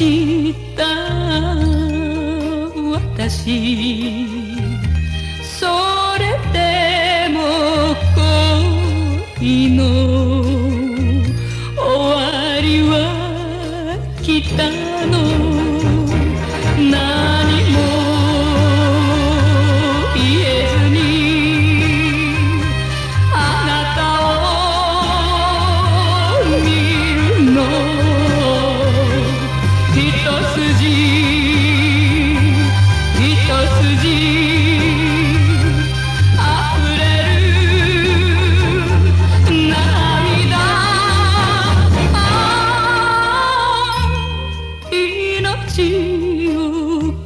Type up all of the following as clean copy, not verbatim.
した私、それでも恋の終わりは来たの。何も言えずにあなたを見るの。一筋溢れる涙、命を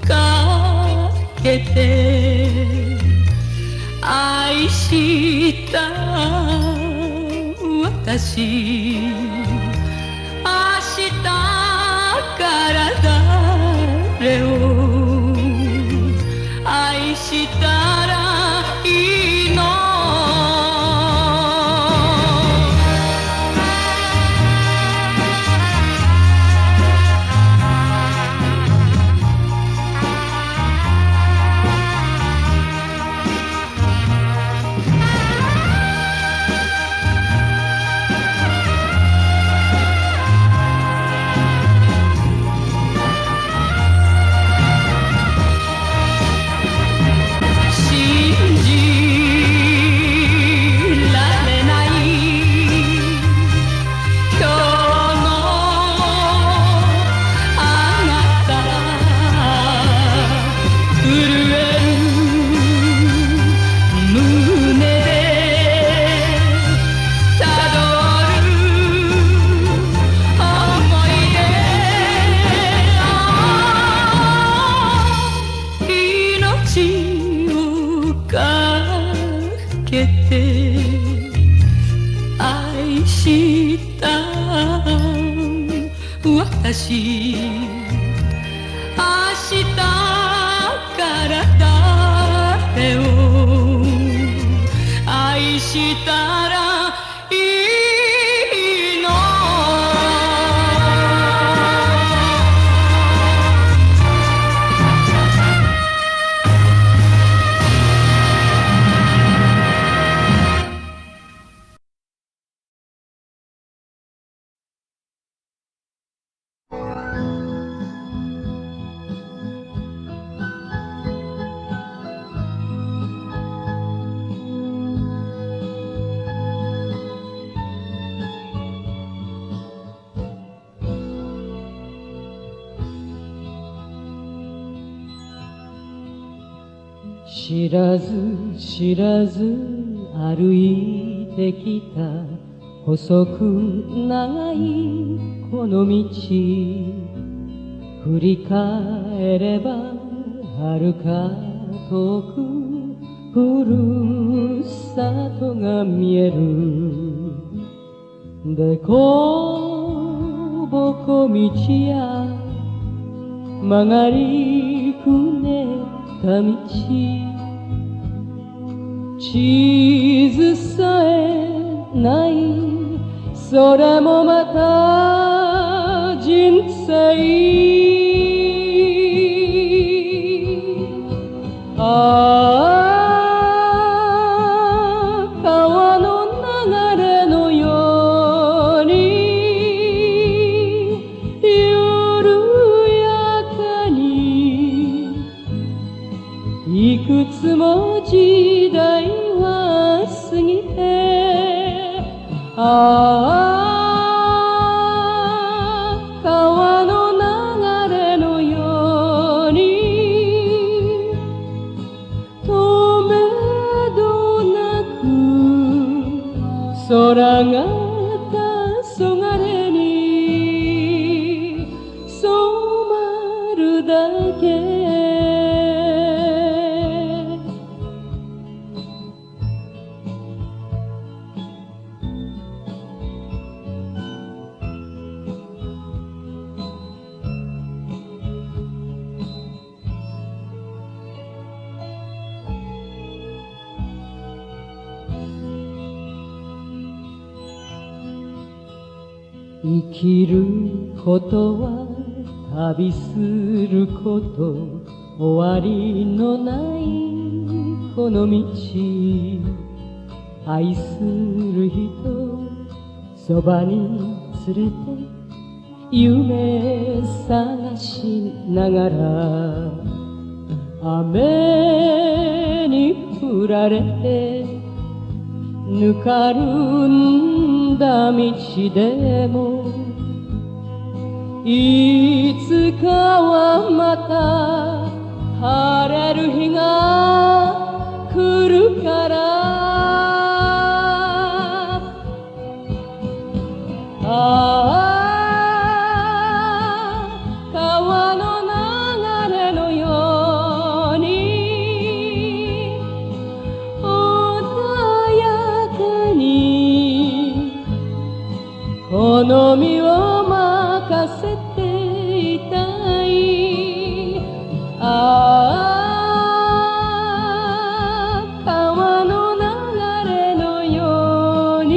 かけて愛した私、明日から誰を愛したらいいの。愛した私、明日から誰を愛したらいいの。知らず知らず歩いてきた細く長いこの道、振り返れば遥か遠くふるさとが見える。でこぼこ道や曲がりくねった道、地図さえないそれもまた人生。川の流れのように緩やかにいくつも時代は過ぎて、川の流れのようにとめどなく空が黄昏に染まるだけ。生きることは旅すること終わりのないこの道、愛する人そばに連れて夢探しながら、雨に降られてぬかるんだ道でも、いつかはまた晴れる日が来るから、ああ川の流れのように穏やかにこの身を任せていたい。ああ川の流れのように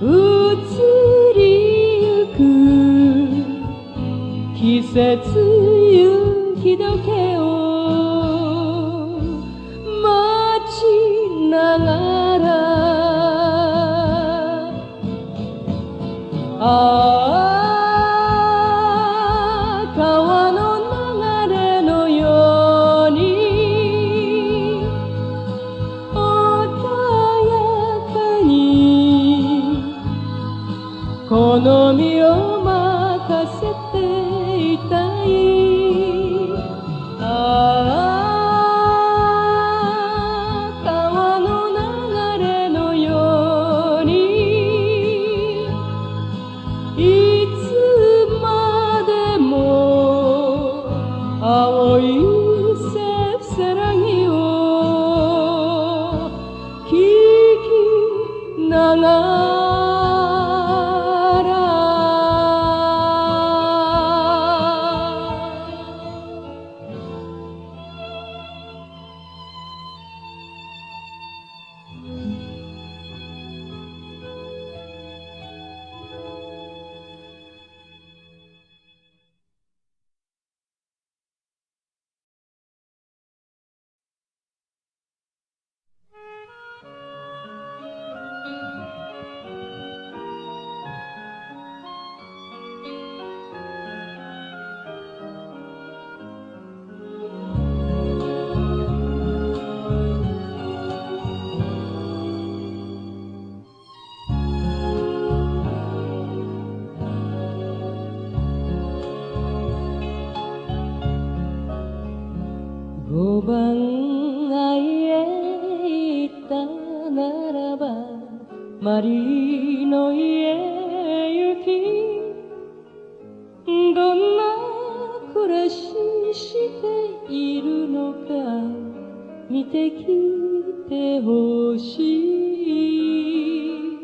移りゆく季節雪解けを待ちながら、ああ川の流れのように穏やかにこの身を任せていたい。ああ川の流れのようにいつまでも青いせせらぎを聞きながら、5番街へ行ったならばマリの家へ行き、どんな暮らししているのか見てきてほしい。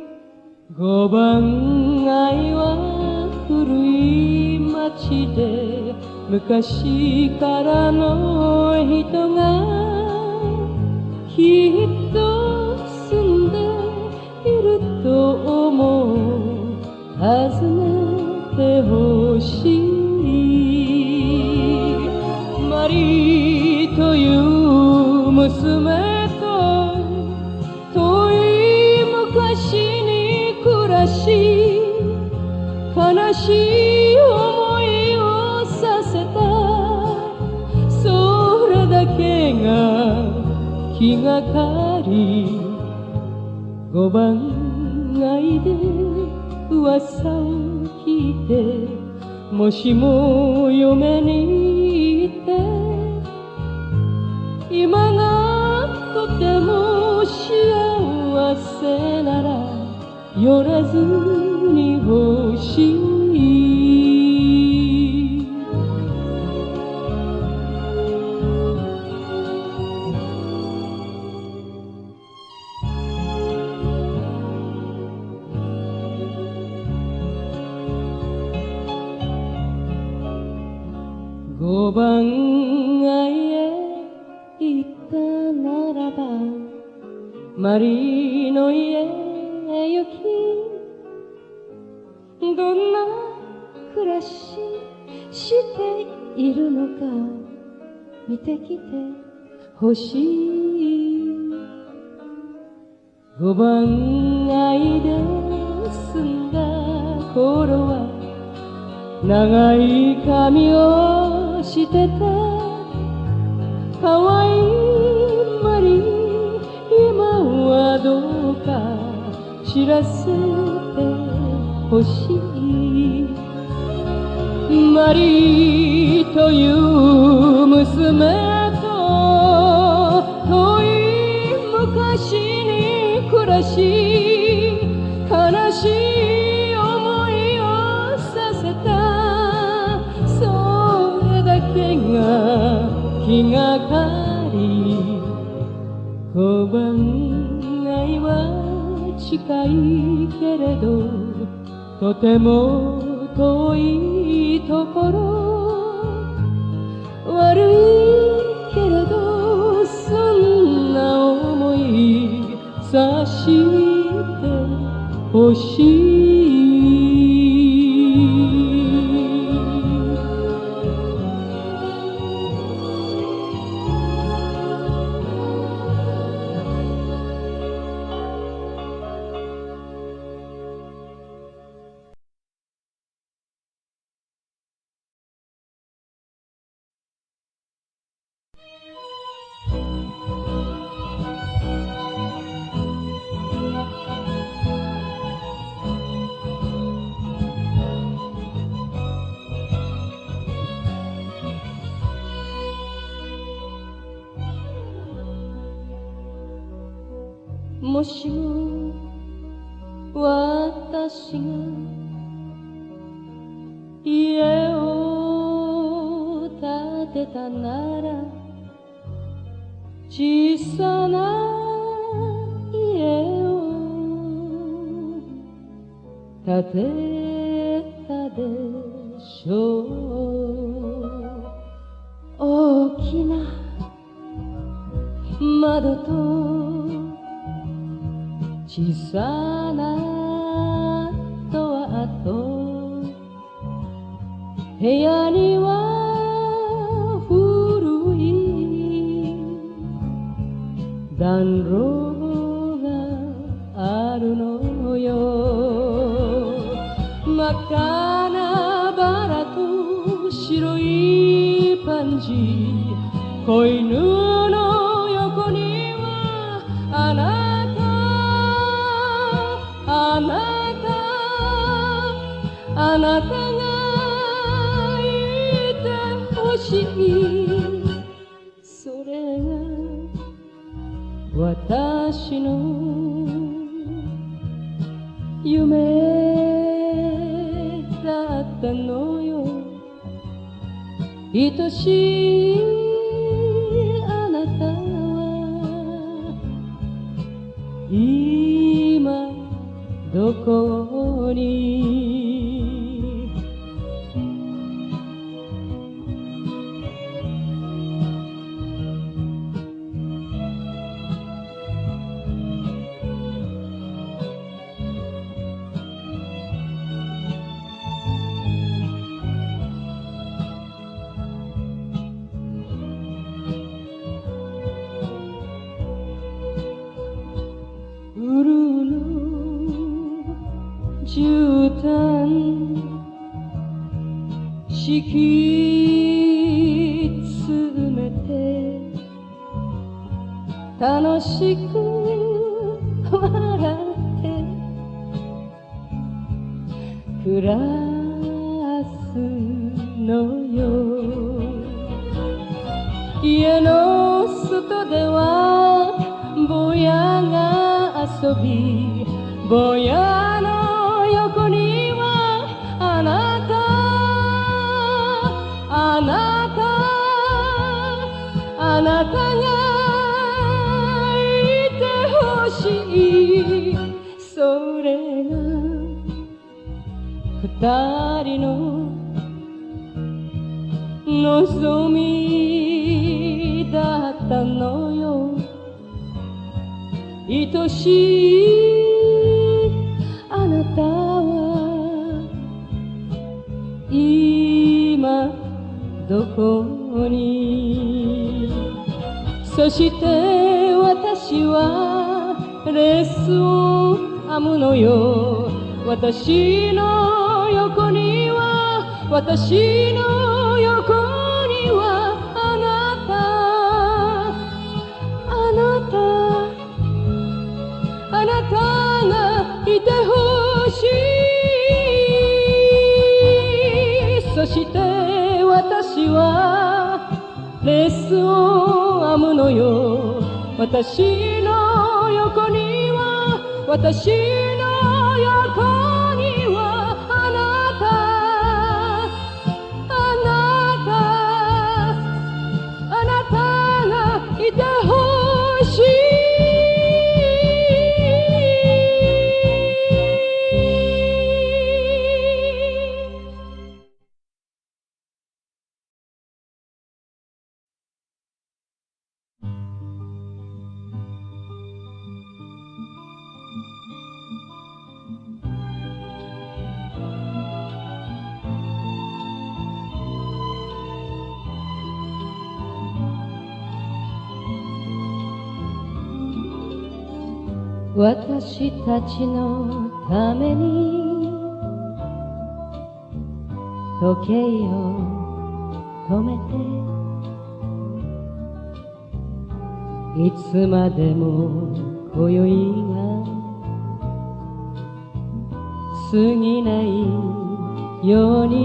5番街は古い町で昔からの人がきっと住んでいると思う。訪ねてほしい。マリーという娘と遠い昔に暮らし、悲しい思いをさせた。それだけが気がかり。5番街で噂を聞いて、もしも嫁に行って今がとても幸せなら寄らずにほしい。5番街へ行ったならばマリーの家へ行き、どんな暮らししているのか見てきてほしい。5番街で住んだ頃は長い髪をしてた可愛いマリー、今はどうか知らせてほしい。マリーという娘と遠い昔に暮らし悲しい思いをさせた、それだけが気がかり。5番街は近いけれどとても遠いところ、悪いけれどそんな思いさしてほしい。もしも私が家を建てたなら、小さな家を建てたでしょう。大きな窓と小さなドアと、部屋には古い暖炉があるのよ。真っ赤なバラと白いパンジー、子犬の横にはあなたがいてほしい。それが私の夢だったのよ。愛しいあなたは今どこに。絨毯敷き詰めて楽しく笑って暮らすのよ。家の外ではぼやが遊び、ぼやの横にはあなたがいてほしい。それが二人の望みだったのよ。愛しいあなたは今どこに。そして私はレースを編むのよ。私の横には、私の横にはあなた、あなた、あなたがいてほしい。そして私はレースを編むのよ。私の横には、私の横にはあなた、あなた、あなたがいてほしい。私たちのために時計を止めて、いつまでも今宵が過ぎないように、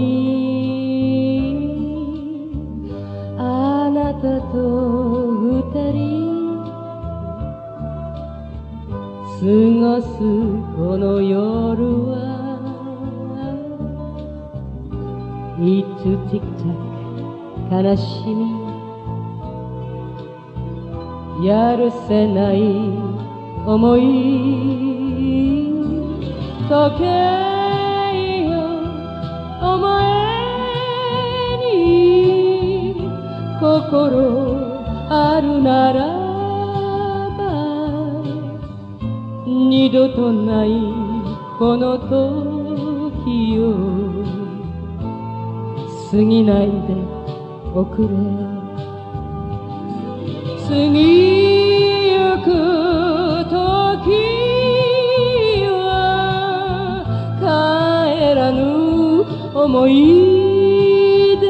あなたと二人過ごすこの夜はいつチクチャク悲しみやるせない思い、時計よお前に心あるなら二度とないこの時を過ぎないでおくれ。過ぎゆく時は帰らぬ思い出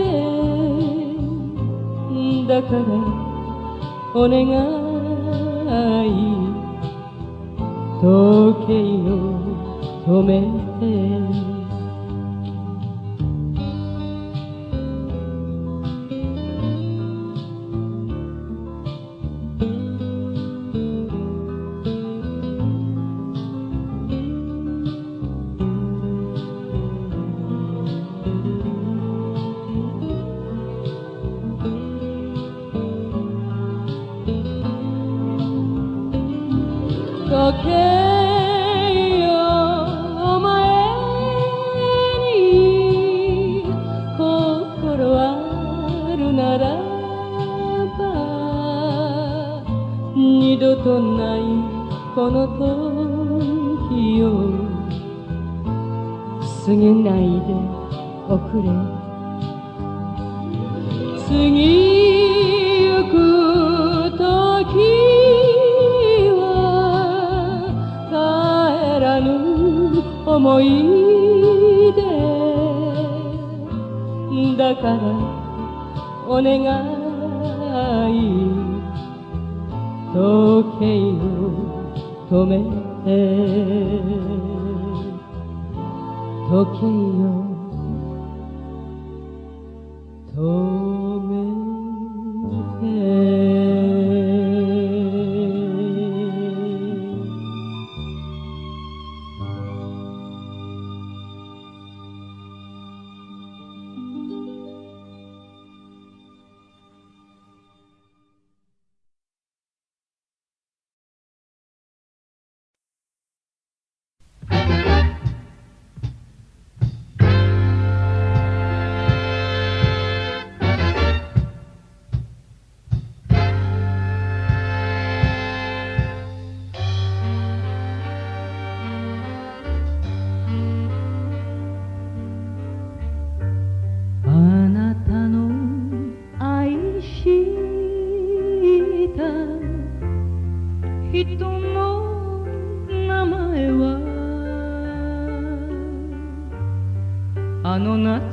だからお願い、時計を止めて。時計よお前に心あるならば、二度とないこの時を過ぎないでおくれ。過ぎゆく時思い出だからお願い、時計を止めて。時計を止めて。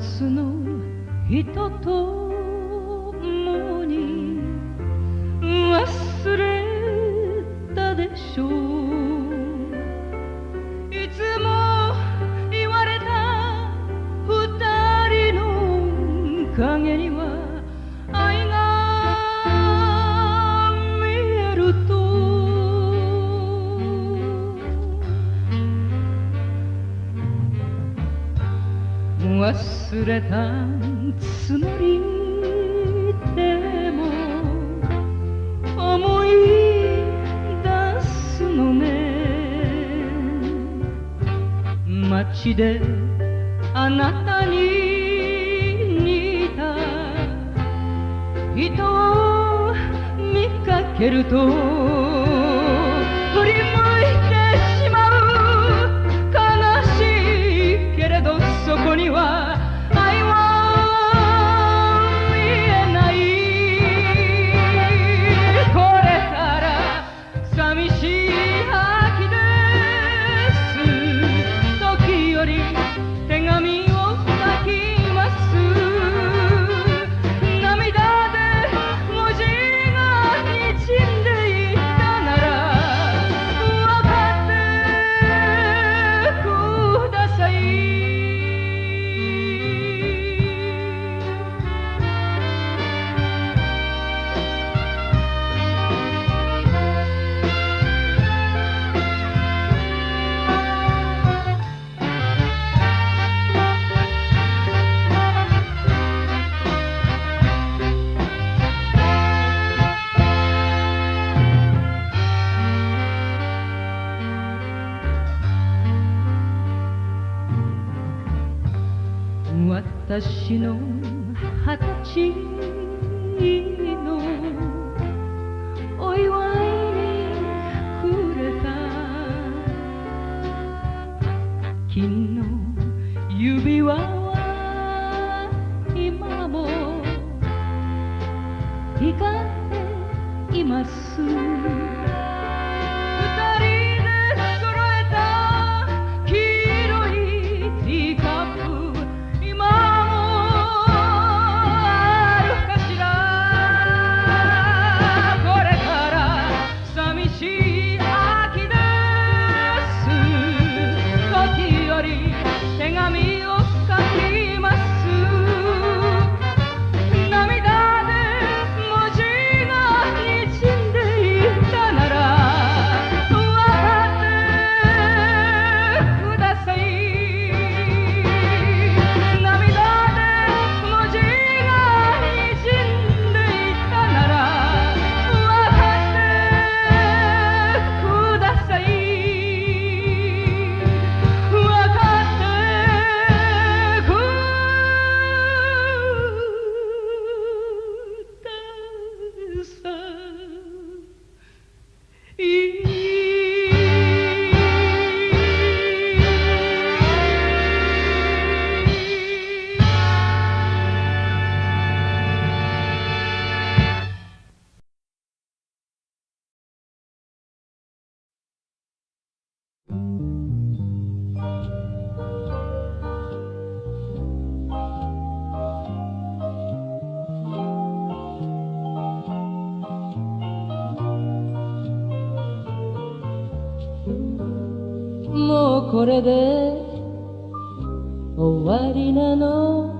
つの人と共に忘れたでしょう。いつも言われた二人の影には愛が見えると忘れたつもりでも思い出すのね。街であなたに似た人を見かけると振り向いてしまう。悲しいけれどそこには愛は見えない。これから寂しい秋です。時より手紙を書きます。涙で文字がにじんでいたなら分かってください。私の20歳のお祝いにくれた金の指輪は今も光っています。二人で揃えた黄色いティーカップ手紙を書きます。涙で文字がにじんでいたなら分かってください。涙で文字がにじんでいたなら分かってください。もうこれで終わりなの。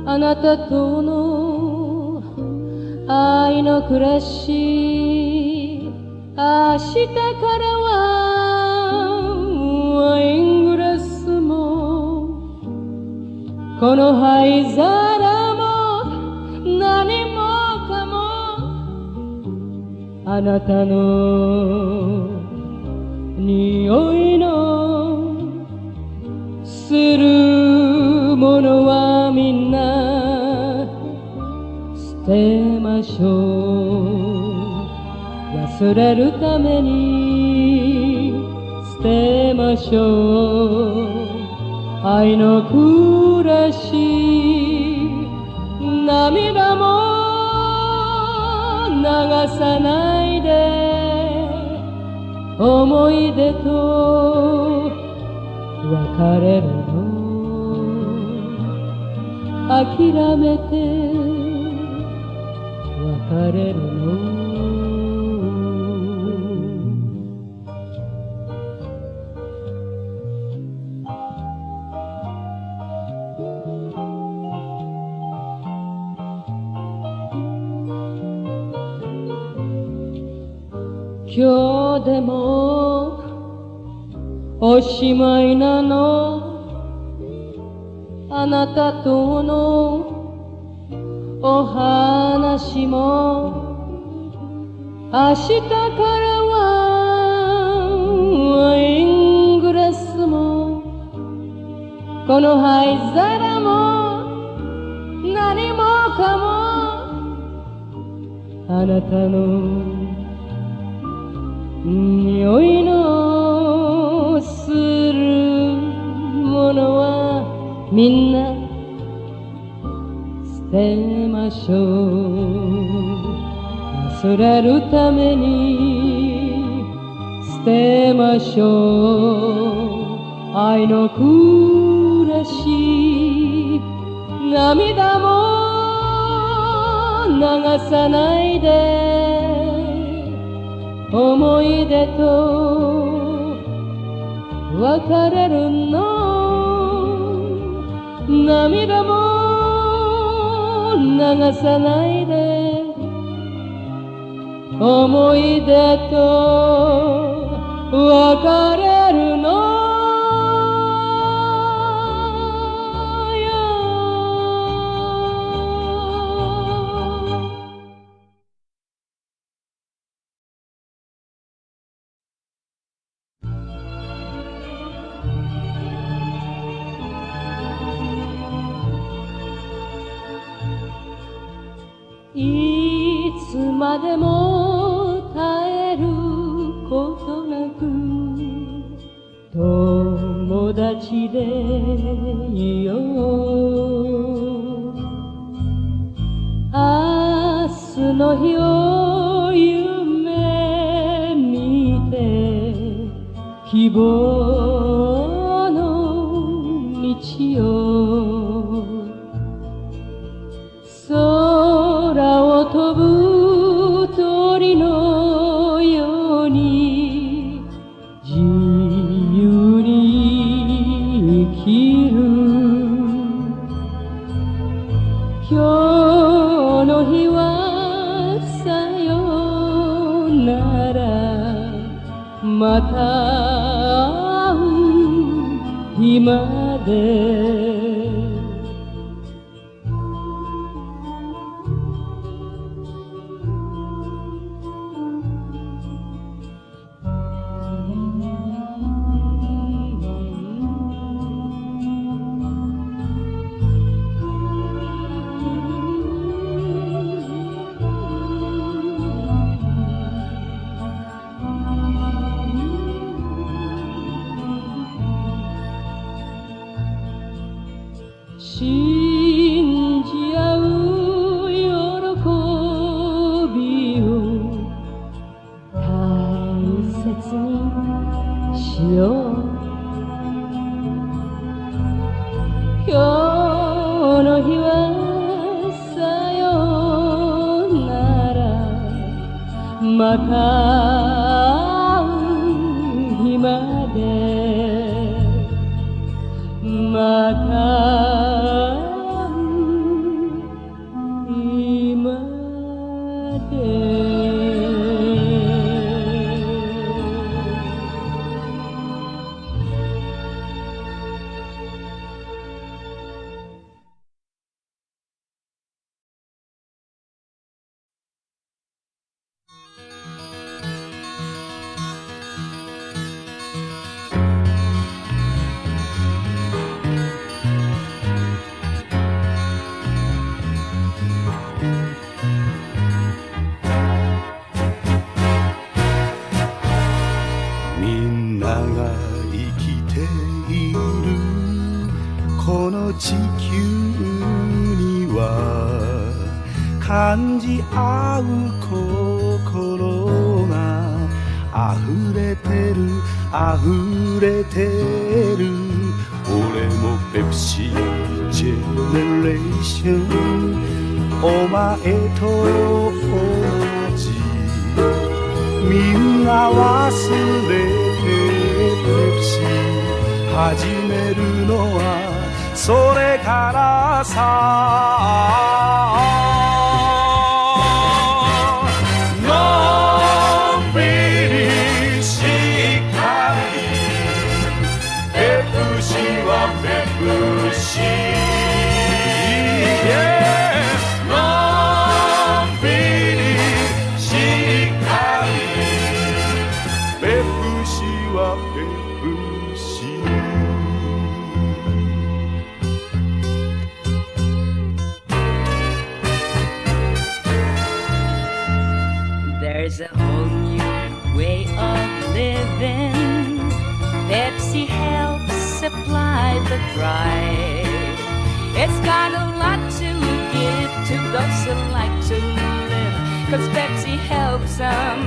あなたとの愛の暮らし。明日からはワイングラスもこの灰皿も何もかもあなたの匂いのするものはみんな捨てましょう。忘れるために捨てましょう。愛の暮らし。涙も流さないで思い出と別れるの。諦めて別れるの。今日でもおしまいなの、あなたとのお話も。明日からはワイングラスもこの灰皿も何もかもあなたの匂いのするものはみんな捨てましょう。忘れるために捨てましょう。愛の暮らし、涙も流さないで。思い出と別れるの、涙も流さないで。思い出と別れるのいつまでも絶えることなく友達でいよう。明日の日を夢見て希望の道を空を飛ぶ鳥のように自由に生きる。今日の日はさよなら、また会う日まで。信じ合う喜びを大切にしよう。今日の日はさよなら、また会う日まで。また今で。この地球には感じ合う心が溢れてる溢れてる。俺もペプシジェネレーションお前と同じみんな忘れてペプシ始めるのはそれからさのんびりしっかりペプシはペプシのんびりしっかりペプシはペプシThere's a whole new way of living. Pepsi helps supply the drive. It's got a lot to give to those who like to live, 'cause Pepsi helps them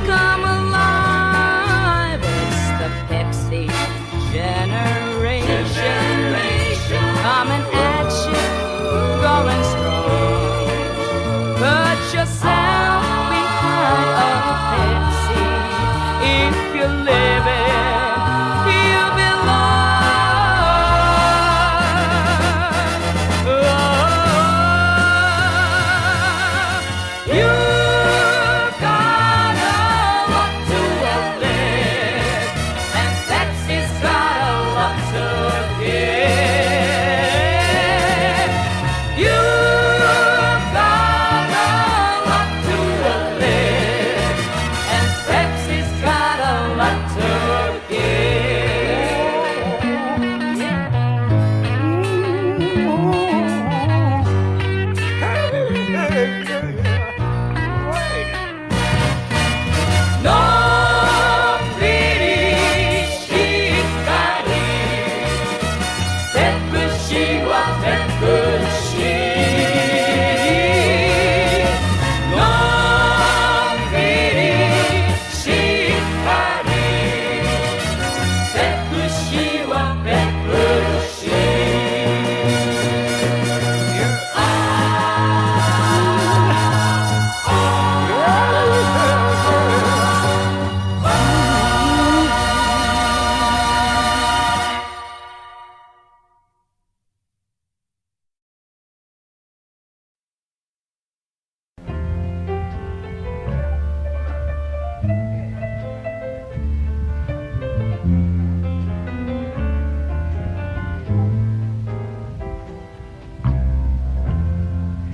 come alive. It's the Pepsi generation. Coming at you, going strong. Put yourself behind a Pepsi. If you live it, you belong. You've got a lot to live, and Pepsi's got a lot to give. You've got a lot to live, and Pepsi's got a lot to give. No pretty shikari, Pepsi wa Pepsi. No pretty shikari, Pepsi wa Pepsi.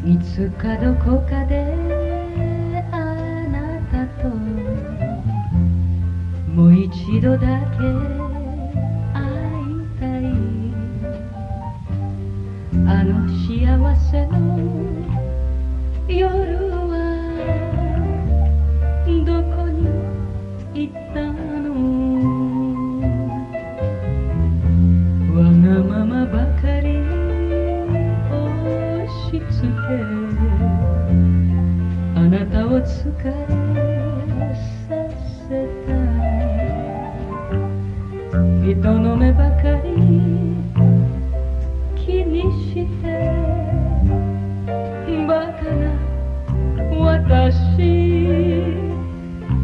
いつかどこかであなたともう一度だけ会いたいあの幸せの夜はどこに行ったのわがままばかりしつけあなたを疲れさせた人の目ばかり気にしてバカな私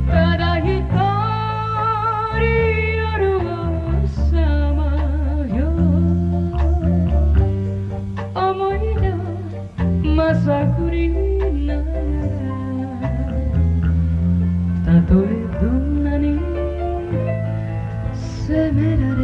ただ一人夜をさまよ思い出をまさぐりながらたとえどんなに責められ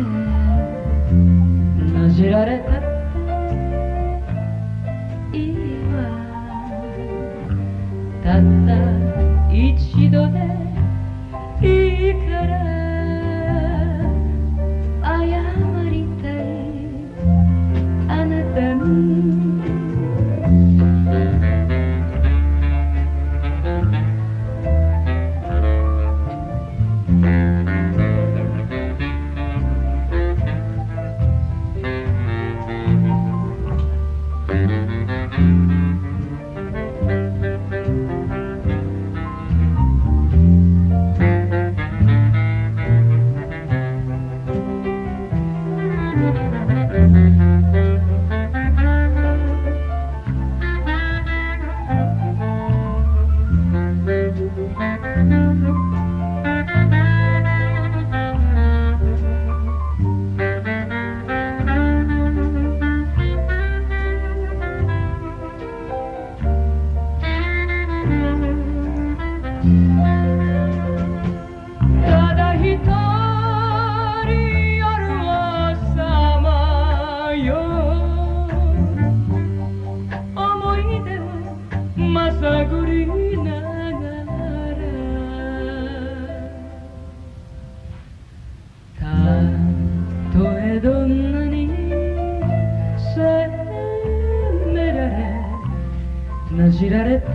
なじられたっ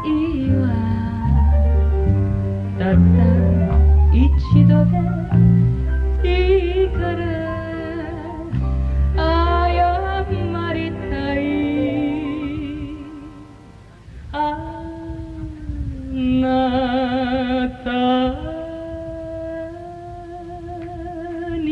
ていいわ、たった一度でいいから謝りたい。あなたに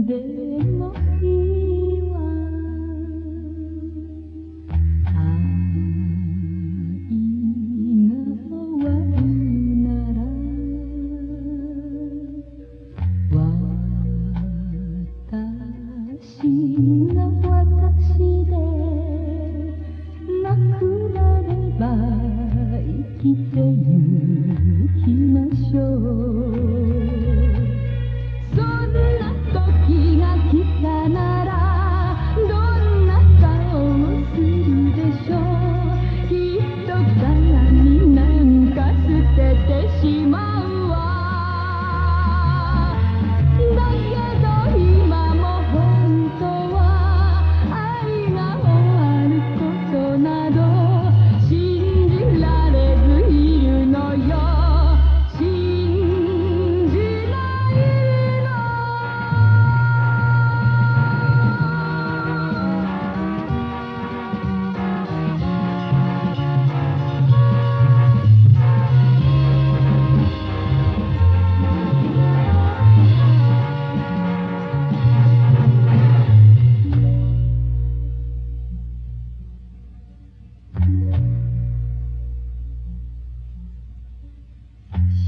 でもいいわ、愛が終わるなら私が私でなくなれば生きてゆきましょう。そんな時が来たならどんな顔をするでしょう。きっと鏡なんか捨ててしまうわ。だけど今も本当は愛が終わることなど信じられずいるのよ。信じないの。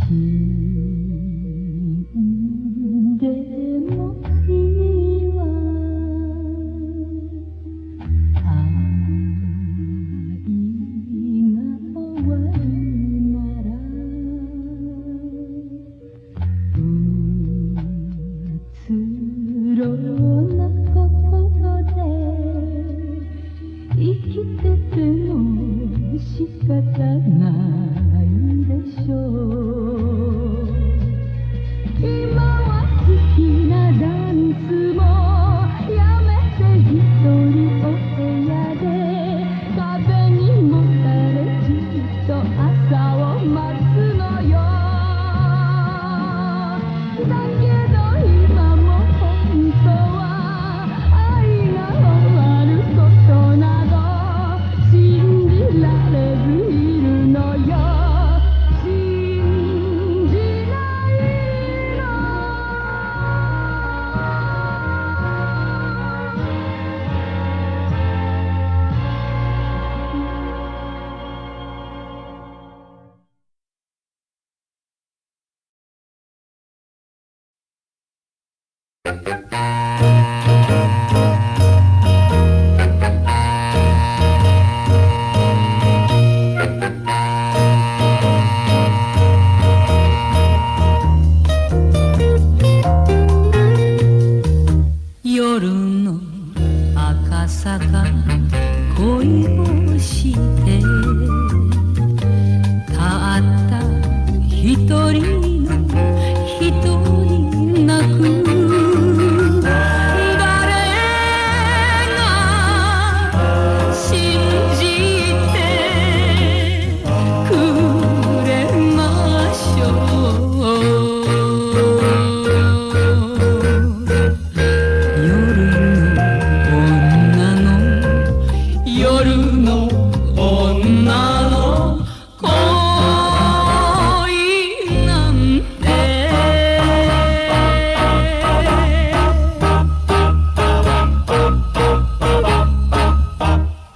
死んでもいいわ、愛が終わるならうつろな心で生きてても仕方ないでしょう。今は好きなダンスもやめて一人お部屋で壁にもたれじっと朝を待つのよ。だけど今も本当は愛が終わることなど信じられずいるのよ。信じないの。夜の赤坂恋をしてたった一人の人に泣く。誰が信じてくれましょう。夜の女の恋なんて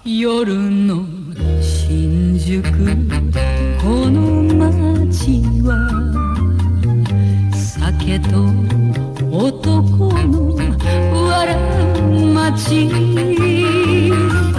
夜の新宿この街は酒と男の笑う街。悪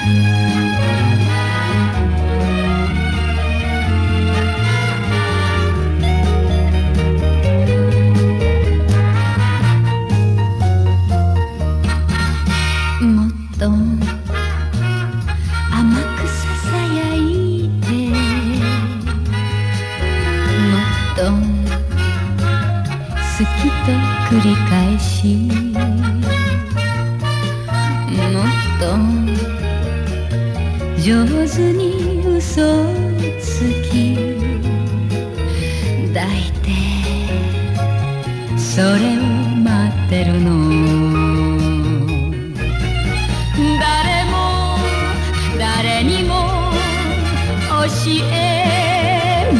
もっと甘くささやいて、もっと好きと繰り返し、もっと上手に嘘をつき抱いて、それを待ってるの。誰も誰にも教え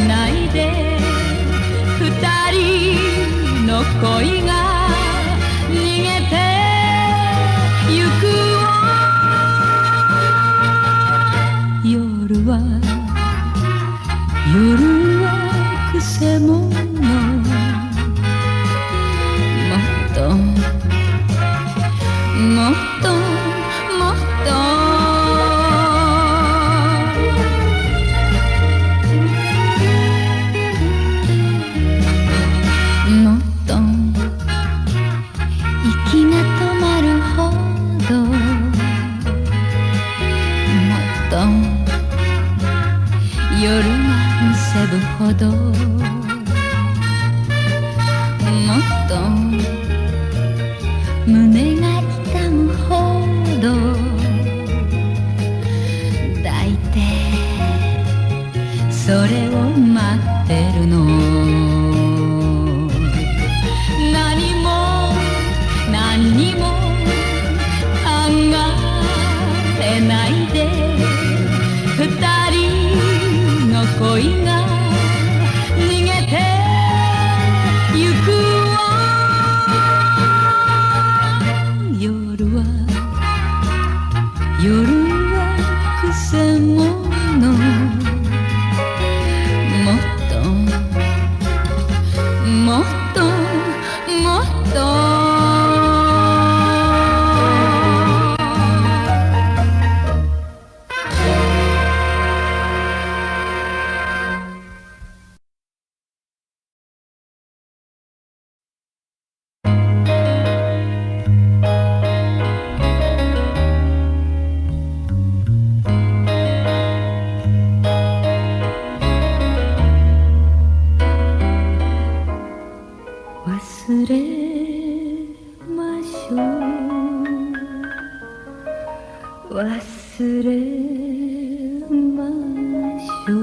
ないで、二人の恋が逃げてゆく。夜はくせ者、もっともっともっともっと息が止まるほど、もっと夜がむせぶほど、もっと胸が痛むほど抱いて、それを待ってるの。何も何にも考えないで、二人の恋が逃げてゆくわ。夜はくせ者、もっともっともっと忘れましょう、忘れましょう、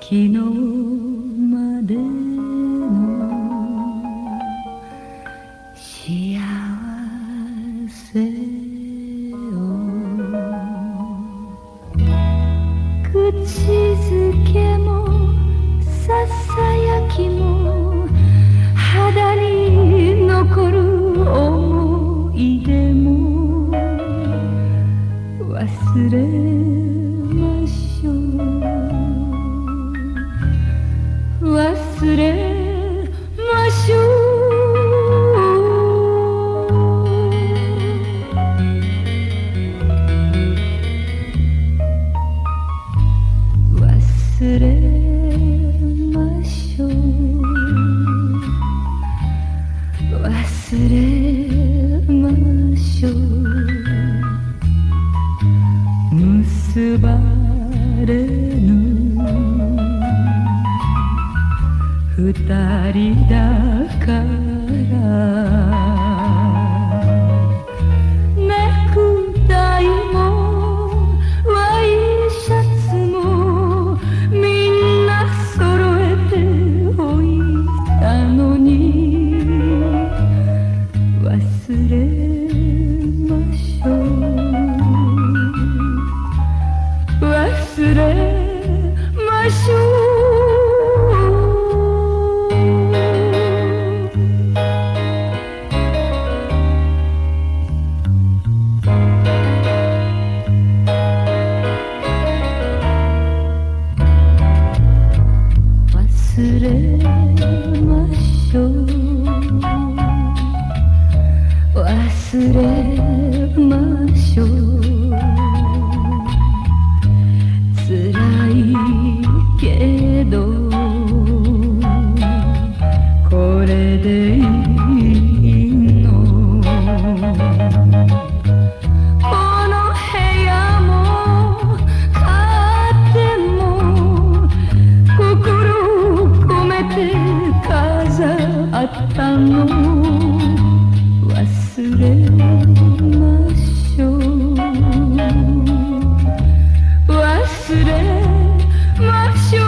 昨日までの幸せを。口づけもささやきも肌に残る思い出も忘れましょう、忘れましょう。忘れましょう、忘れましょう。結ばれぬ二人だからネクタイもワイシャツもみんな揃えておいたのに忘れましょう、忘れましょう。忘れましょう、忘れましょう。辛いけどこれでいいの。この部屋もカーテンも心を込めて飾ったの。忘れましょう。忘れましょう。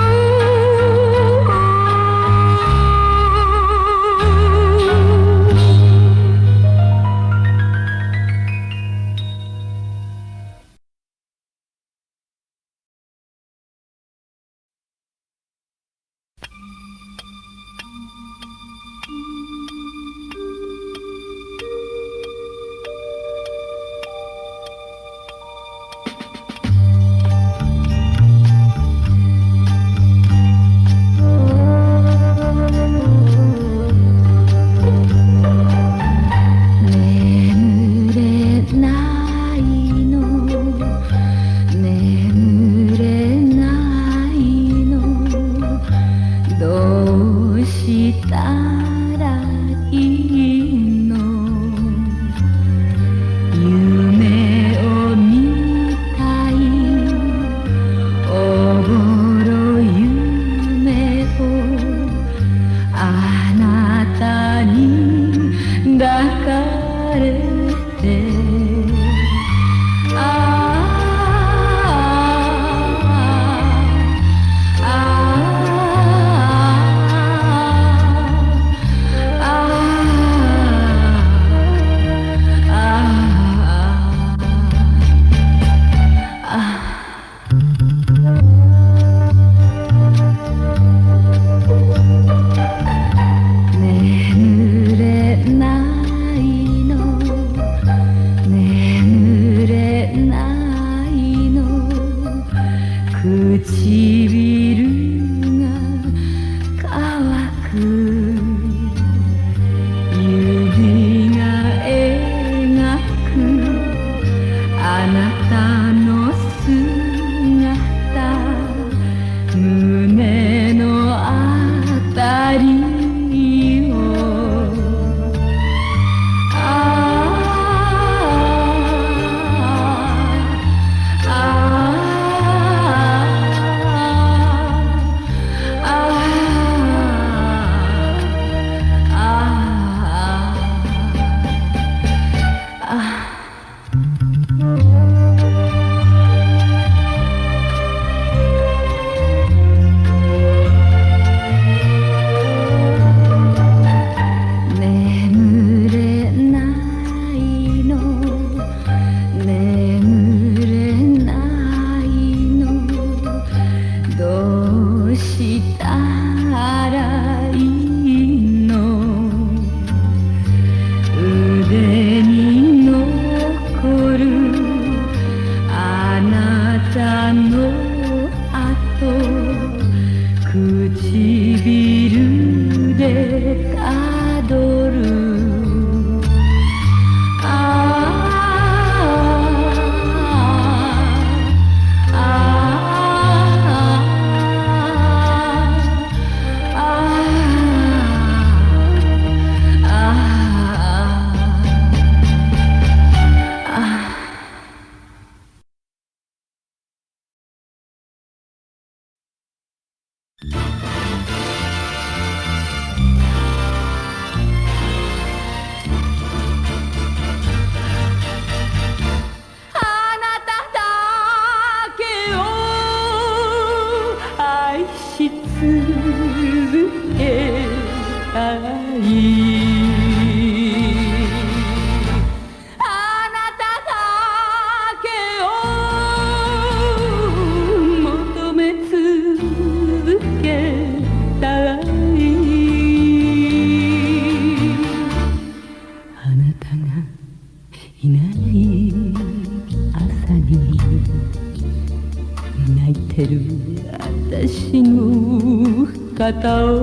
私の肩を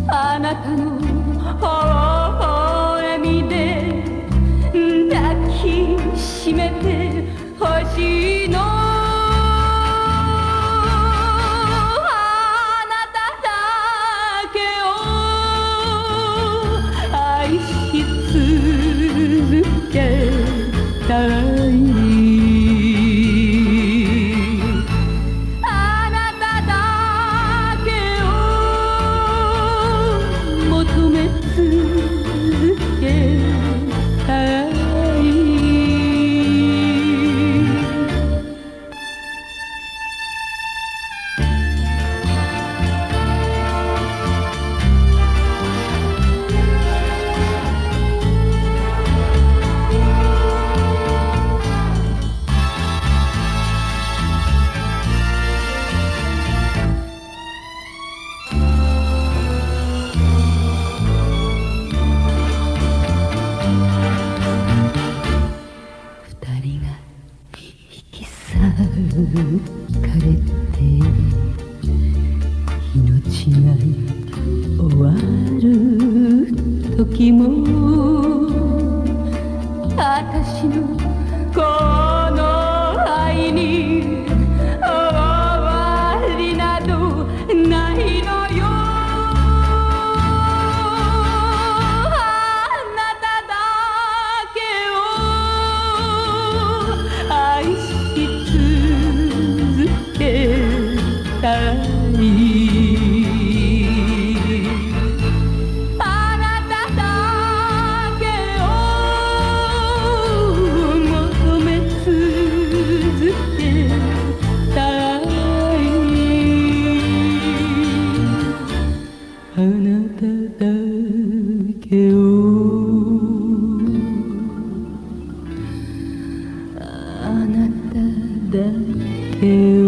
あなたの微笑みでしめてほしいのあなただけを愛し続けたいあなただけを求め続けたい二人が引き裂かれて命が終わる時も私のこの愛に終わりなどないのよあなただけを愛し続けたいあなただけを求め続けたいあなただけをあなただけを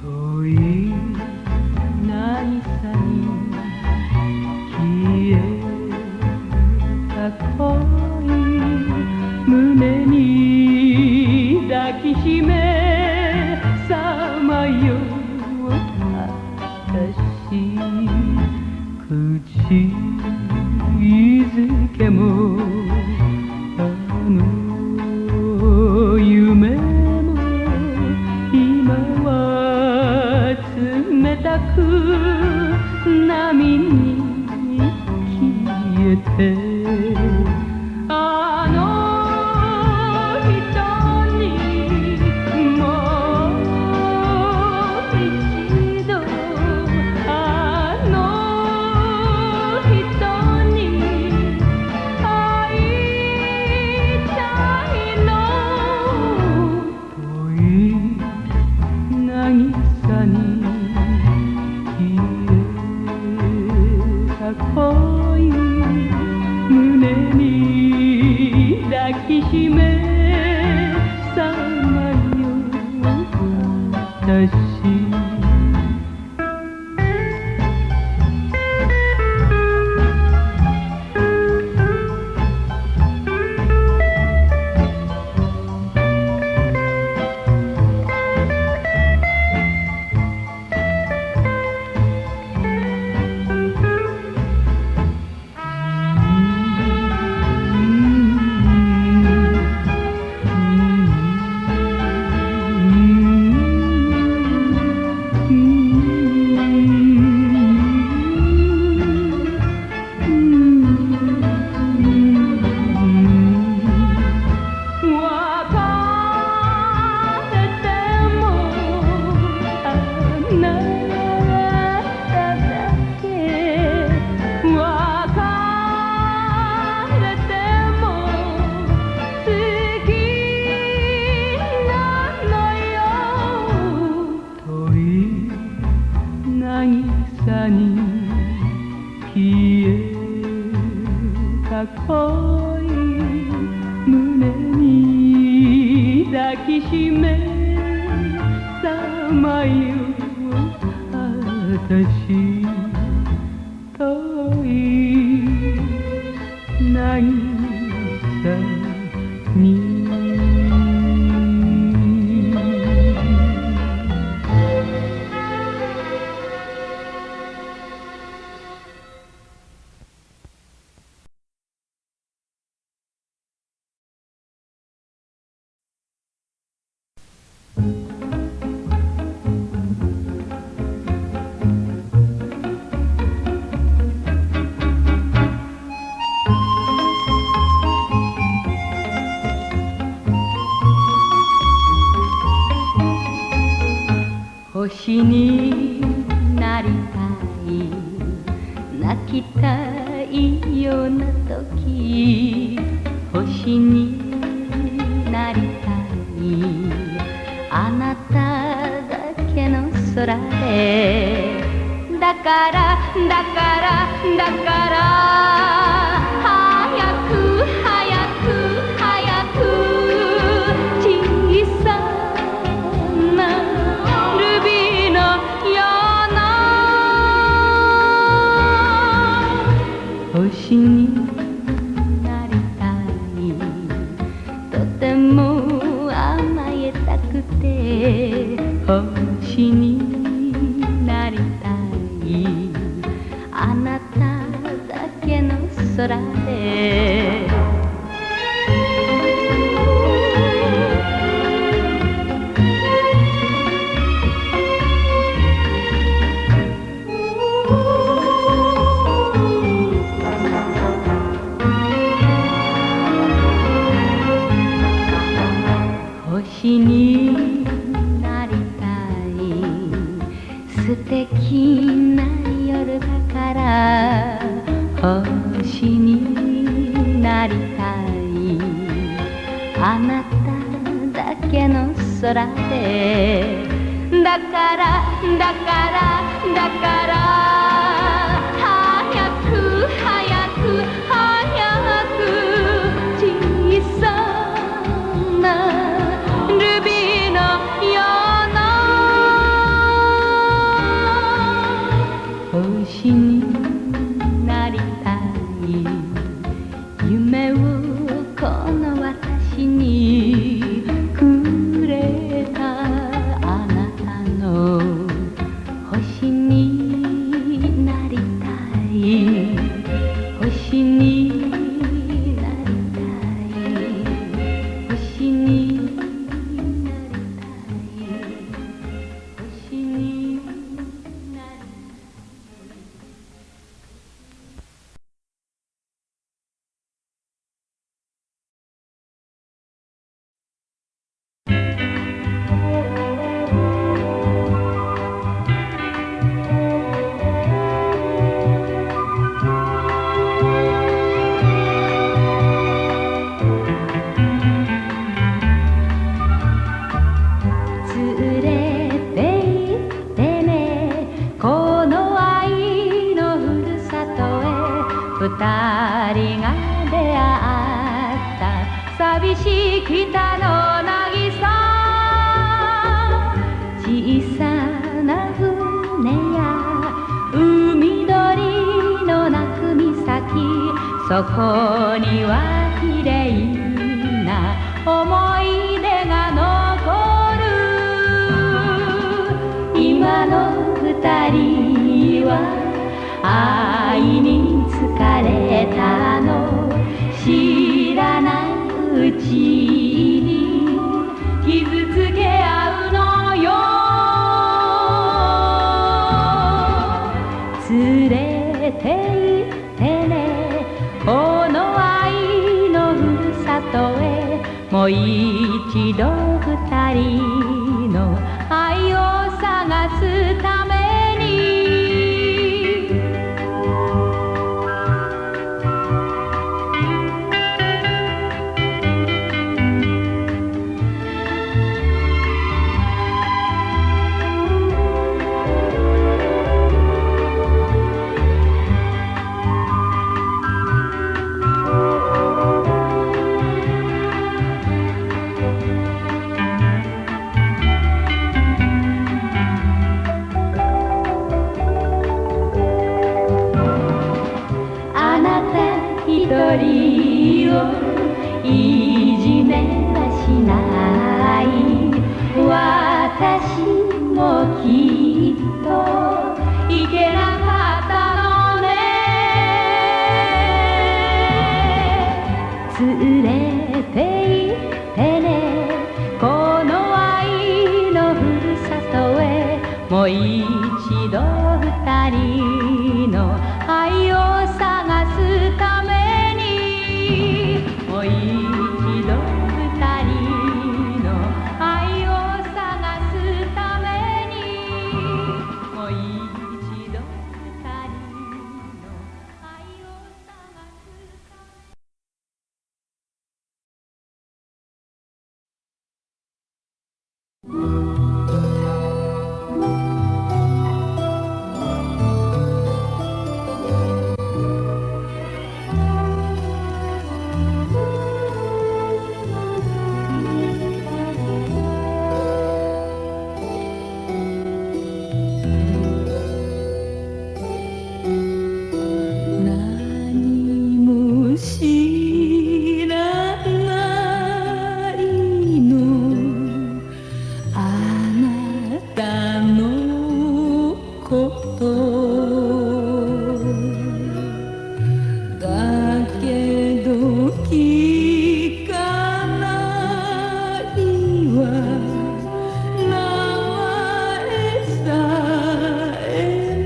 遠い渚に消えた恋胸に抱きしめさまよ私口づけもあの夢も今は冷たく波に消えてあの人にもう一度あの人に会いたいの遠い渚に消えた恋胸に抱きしめさまよ私渚に消えた恋きしめさまよう私遠い渚に星になりたい泣きたいような時星になりたいあなただけの空でだからだからだから早く早く早く小さなルビーのような星になりたいとても甘えたくて星になりたいあなただけの空で星になりたい素敵な夜だから星になりたいあなただけの空でだからだからだから早く早く早く小さなルビーのような星になりたい夢をこの私にくれたあなたの星になりたい星になりたい星に二人が出会った寂しい北の渚小さな船や海鳥の鳴く岬そこには綺麗な思い出が残る今の二人は愛に疲れたの知らないうちに傷つけ合うのよ連れて行ってねこの愛のふるさとへもう一度二人の愛を探すために人をいじめはしない私もきっといけなかったのね連れて行ってねこの愛のふるさとへもう一度二人の愛を探すためにもう一度二人の愛を探すためにもう一度二人の愛を探すために何も知らないのあなたのことだけど聞かないわ名前さえ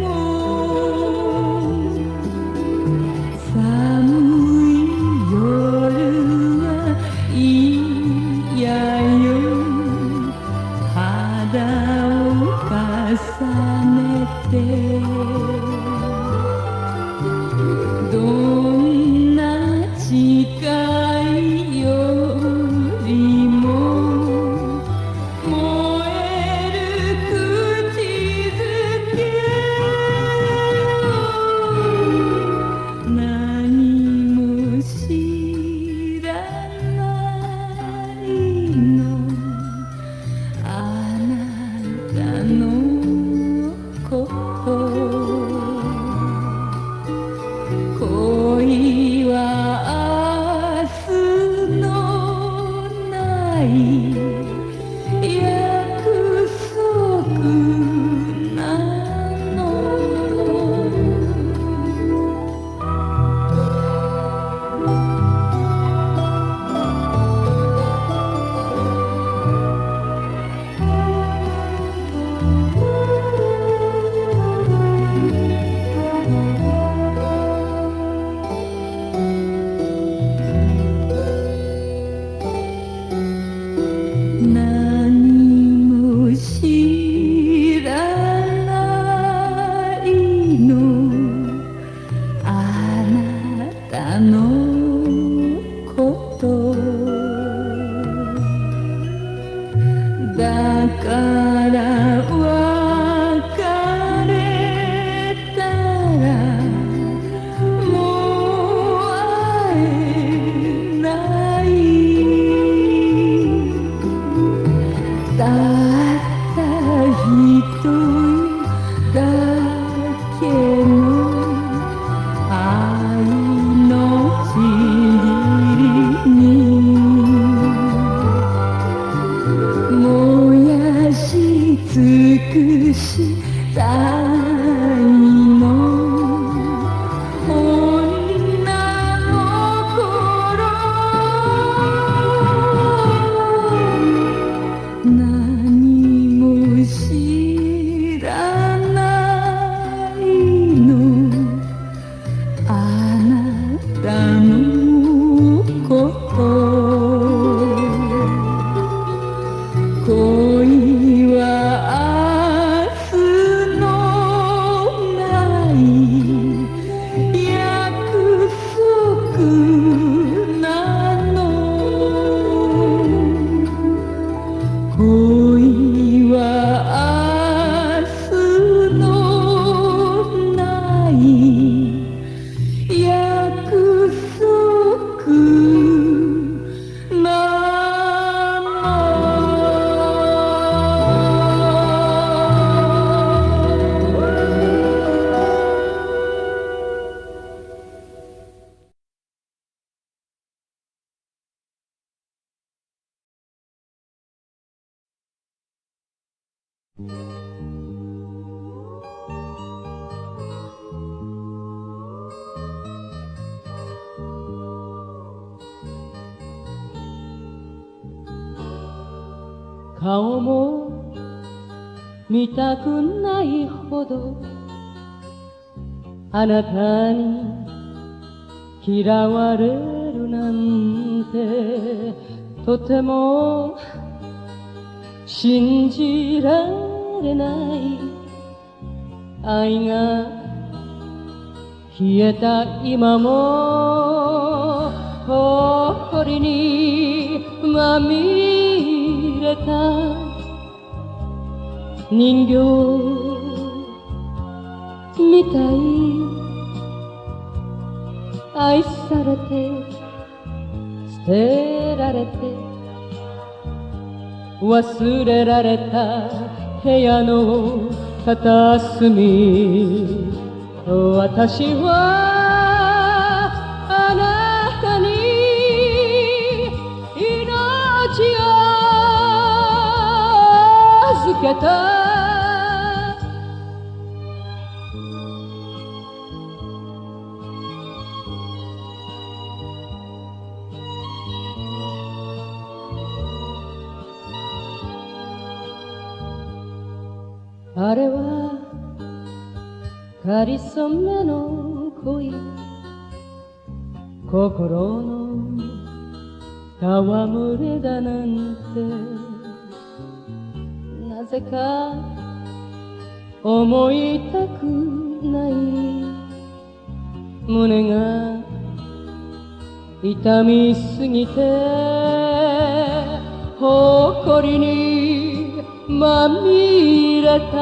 も寒い顔も見たくないほどあなたに嫌われるなんてとても信じられない愛が冷えた今も誇りにまみれた人形みたい愛されて捨てられて忘れられた部屋の片隅私はあなたに命を預けたあれはかりそめの恋心の戯れだなんてなぜか思いたくない胸が痛みすぎて誇りにまみれた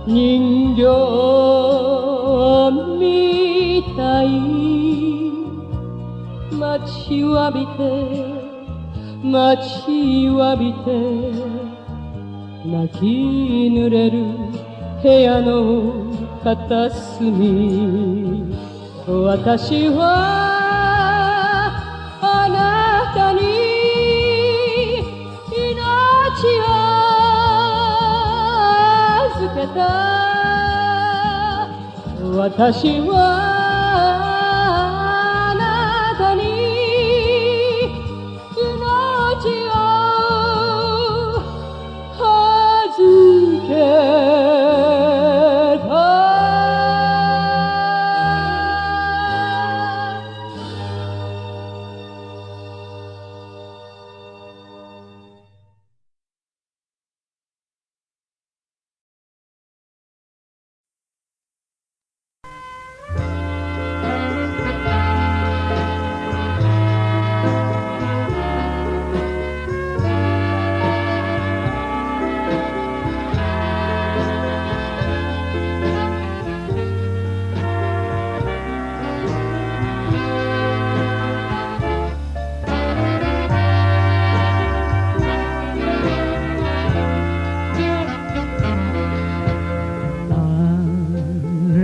人形みたい待ちわびて待ちわびて泣き濡れる部屋の片隅私はあなたに命を預けた私はあなたに命を預けた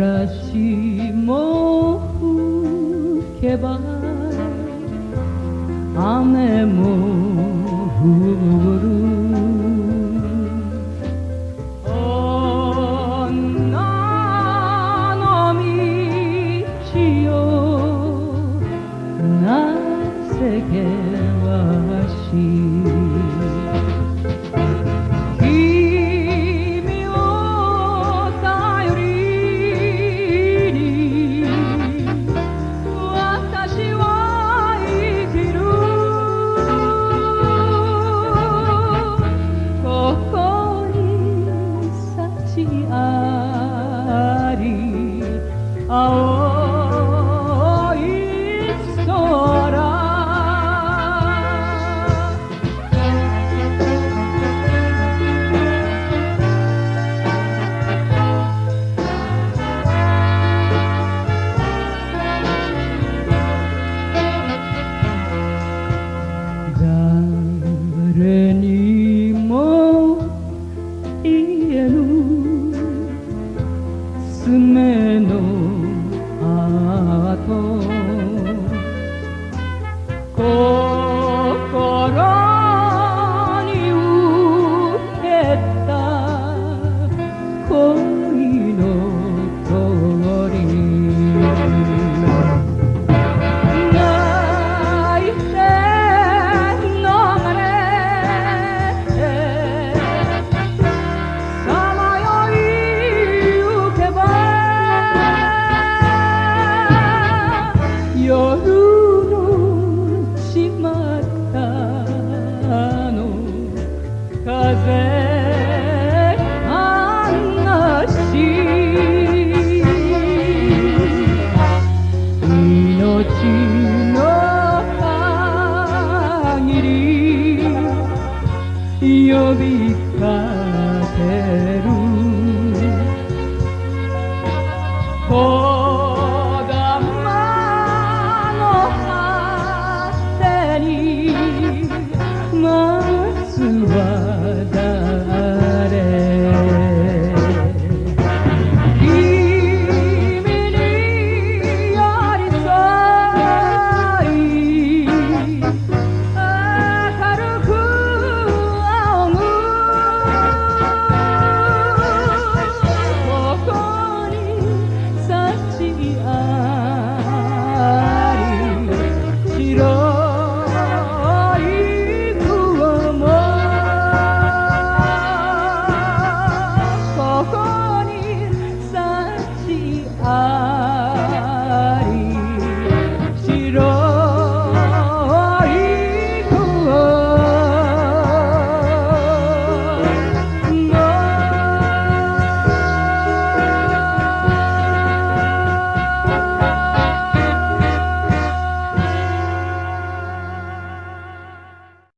嵐も吹けば雨も降る女の道よなぜ険しい